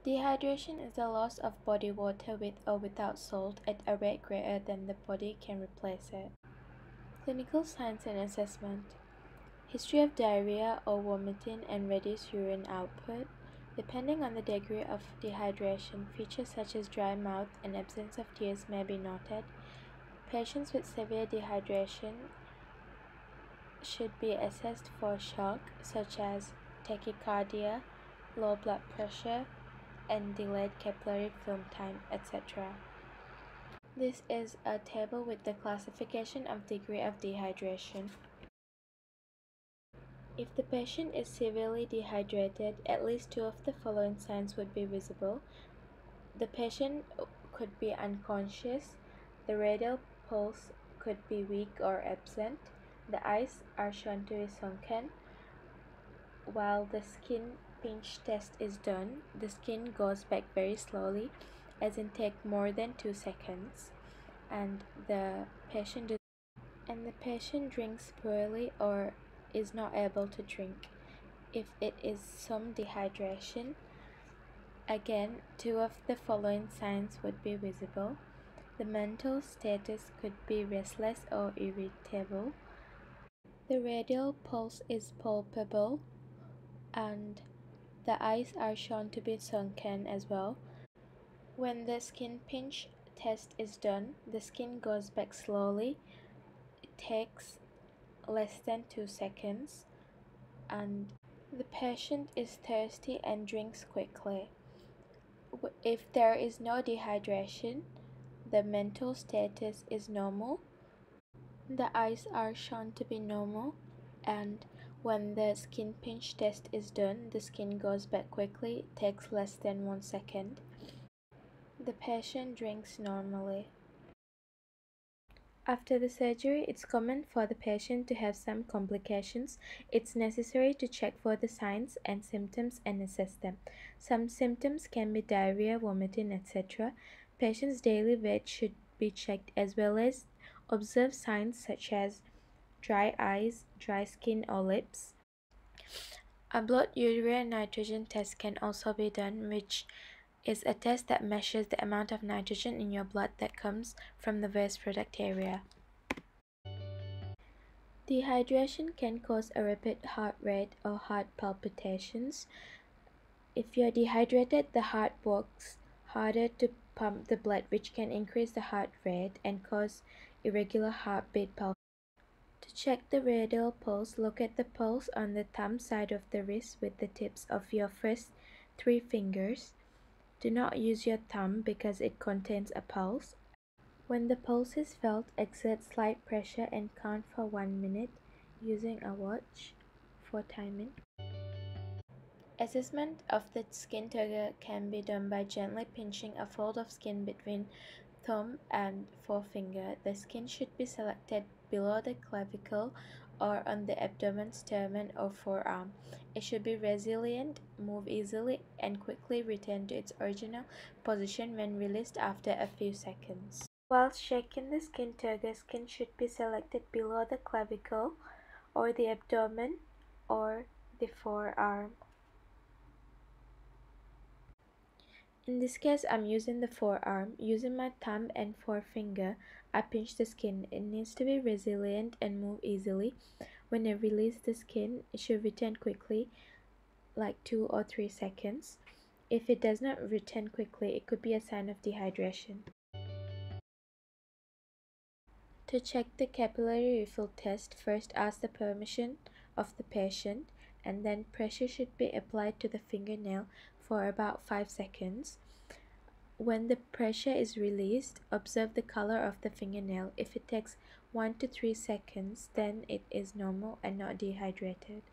Dehydration is the loss of body water with or without salt at a rate greater than the body can replace it. Clinical signs and assessment. History of diarrhea or vomiting and reduced urine output. Depending on the degree of dehydration, features such as dry mouth and absence of tears may be noted. Patients with severe dehydration should be assessed for shock, such as tachycardia, low blood pressure, and delayed capillary film time, etc. This is a table with the classification of degree of dehydration. If the patient is severely dehydrated, at least two of the following signs would be visible. The patient could be unconscious, the radial pulse could be weak or absent, the eyes are shown to be sunken. While the skin pinch test is done, the skin goes back very slowly, as in take more than 2 seconds, and the patient drinks poorly or is not able to drink. If it is some dehydration, again, two of the following signs would be visible. The mental status could be restless or irritable. The radial pulse is palpable, and the eyes are shown to be sunken as well. When the skin pinch test is done, the skin goes back slowly. It takes less than 2 seconds, and the patient is thirsty and drinks quickly. If there is no dehydration, the mental status is normal, the eyes are shown to be normal, and when the skin pinch test is done, the skin goes back quickly, it takes less than 1 second. The patient drinks normally. After the surgery, it's common for the patient to have some complications. It's necessary to check for the signs and symptoms and assess them. Some symptoms can be diarrhea, vomiting, etc. Patient's daily weight should be checked, as well as observe signs such as dry eyes, dry skin or lips. A blood urea nitrogen test can also be done, which is a test that measures the amount of nitrogen in your blood that comes from the waste product area. Dehydration can cause a rapid heart rate or heart palpitations. If you are dehydrated, the heart works harder to pump the blood, which can increase the heart rate and cause irregular heartbeat palpitations. To check the radial pulse, look at the pulse on the thumb side of the wrist with the tips of your first 3 fingers. Do not use your thumb because it contains a pulse. When the pulse is felt, exert slight pressure and count for 1 minute using a watch for timing. Assessment of the skin turgor can be done by gently pinching a fold of skin between thumb and forefinger. The skin should be selected below the clavicle or on the abdomen, sternum, or forearm. It should be resilient, move easily, and quickly return to its original position when released after a few seconds. While shaking the skin turgor, skin should be selected below the clavicle or the abdomen or the forearm. In this case, I'm using the forearm. Using my thumb and forefinger, I pinch the skin. It needs to be resilient and move easily. When I release the skin, it should return quickly, like 2 or 3 seconds. If it does not return quickly, it could be a sign of dehydration. To check the capillary refill test, first ask the permission of the patient, and then pressure should be applied to the fingernail for about 5 seconds. When the pressure is released, observe the color of the fingernail. If it takes 1 to 3 seconds, then it is normal and not dehydrated.